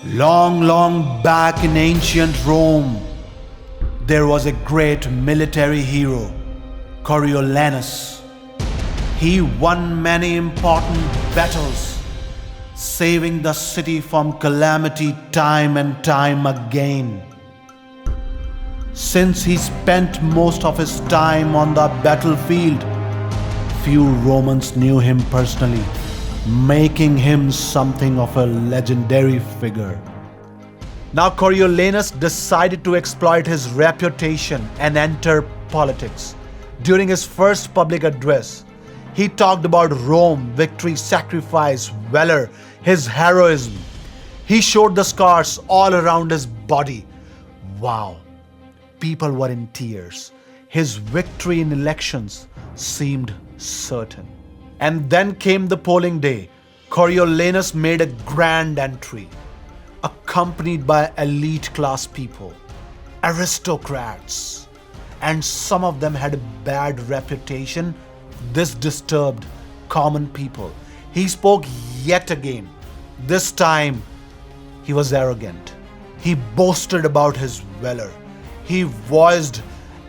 Long, long back in ancient Rome, there was a great military hero, Coriolanus. He won many important battles, saving the city from calamity time and time again. Since he spent most of his time on the battlefield, few Romans knew him personally, making him something of a legendary figure. Now Coriolanus decided to exploit his reputation and enter politics. During his first public address, he talked about Rome, victory, sacrifice, valor, his heroism. He showed the scars all around his body. Wow, people were in tears. His victory in elections seemed certain. And then came the polling day. Coriolanus made a grand entry, accompanied by elite class people, aristocrats, and some of them had a bad reputation. This disturbed common people. He spoke yet again. This time, he was arrogant. He boasted about his valor. He voiced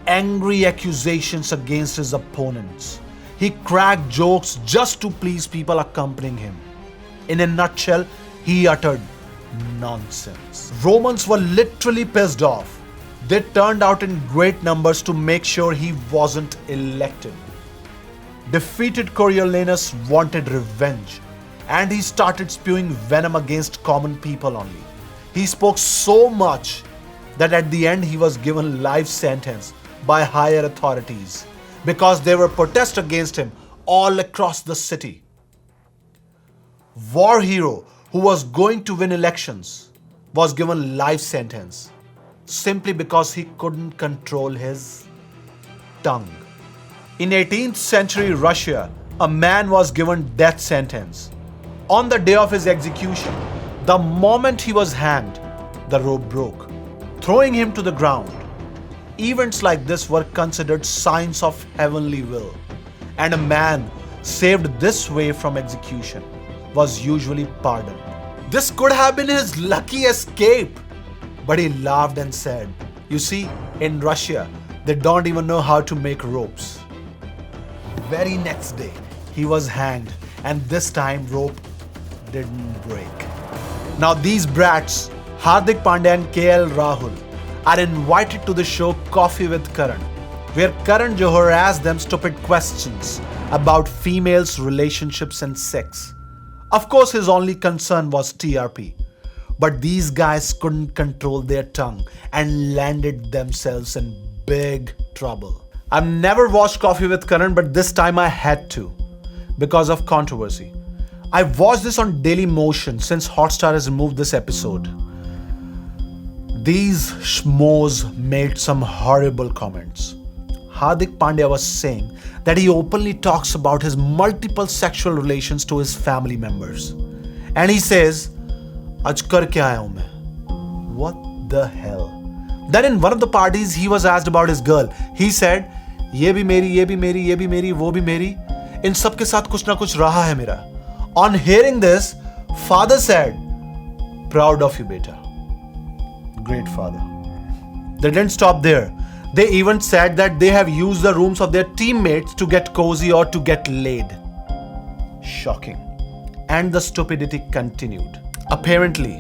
angry accusations against his opponents. He cracked jokes just to please people accompanying him. In a nutshell, he uttered nonsense. Romans were literally pissed off. They turned out in great numbers to make sure he wasn't elected. Defeated Coriolanus wanted revenge, and he started spewing venom against common people only. He spoke so much that at the end he was given life sentence by higher authorities because there were protests against him all across the city. War hero who was going to win elections was given life sentence simply because he couldn't control his tongue. In 18th century Russia, a man was given death sentence. On the day of his execution, the moment he was hanged, the rope broke, throwing him to the ground. Events like this were considered signs of heavenly will, and a man saved this way from execution was usually pardoned. This could have been his lucky escape, but he laughed and said, "You see, in Russia, they don't even know how to make ropes." Very next day, he was hanged, and this time rope didn't break. Now these brats, Hardik Pandya and KL Rahul, are invited to the show Coffee with Karan, where Karan Johar asks them stupid questions about females, relationships and sex. Of course, his only concern was TRP. But these guys couldn't control their tongue and landed themselves in big trouble. I've never watched Coffee with Karan, but this time I had to because of controversy. I watched this on Daily Motion since Hotstar has removed this episode. These schmoes made some horrible comments. Hardik Pandya was saying that he openly talks about his multiple sexual relations to his family members. And he says, "Aaj kar kya aaya hu main?" What the hell? Then in one of the parties, he was asked about his girl. He said, "Ye bhi meri, ye bhi meri, ye bhi meri, wo bhi meri. In sab ke saath kuch na kuch raha hai mera." On hearing this, father said, "Proud of you, beta. Great father." They didn't stop there. They even said that they have used the rooms of their teammates to get cozy or to get laid. Shocking. And the stupidity continued. Apparently,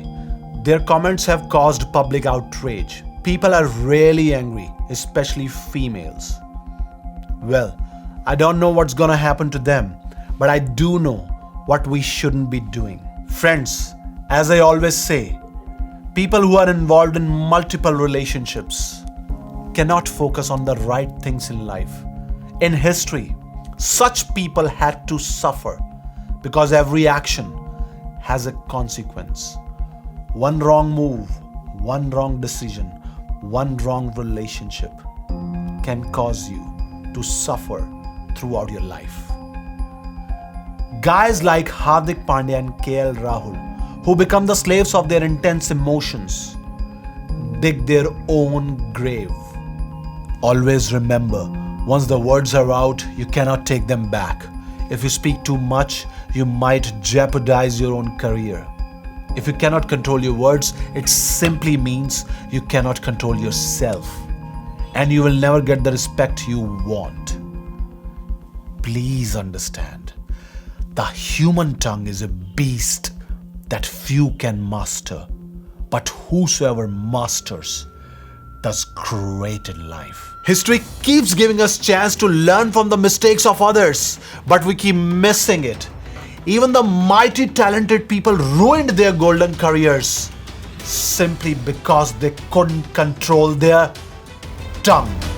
their comments have caused public outrage. People are really angry, especially females. Well, I don't know what's gonna happen to them, but I do know what we shouldn't be doing. Friends, as I always say, people who are involved in multiple relationships cannot focus on the right things in life. In history, such people had to suffer because every action has a consequence. One wrong move, one wrong decision, one wrong relationship can cause you to suffer throughout your life. Guys like Hardik Pandya and KL Rahul, who become the slaves of their intense emotions, dig their own grave. Always remember, once the words are out, you cannot take them back. If you speak too much, you might jeopardize your own career. If you cannot control your words, it simply means you cannot control yourself. And you will never get the respect you want. Please understand, the human tongue is a beast that few can master, but whosoever masters does great in life. History keeps giving us chance to learn from the mistakes of others, but we keep missing it. Even the mighty talented people ruined their golden careers simply because they couldn't control their tongue.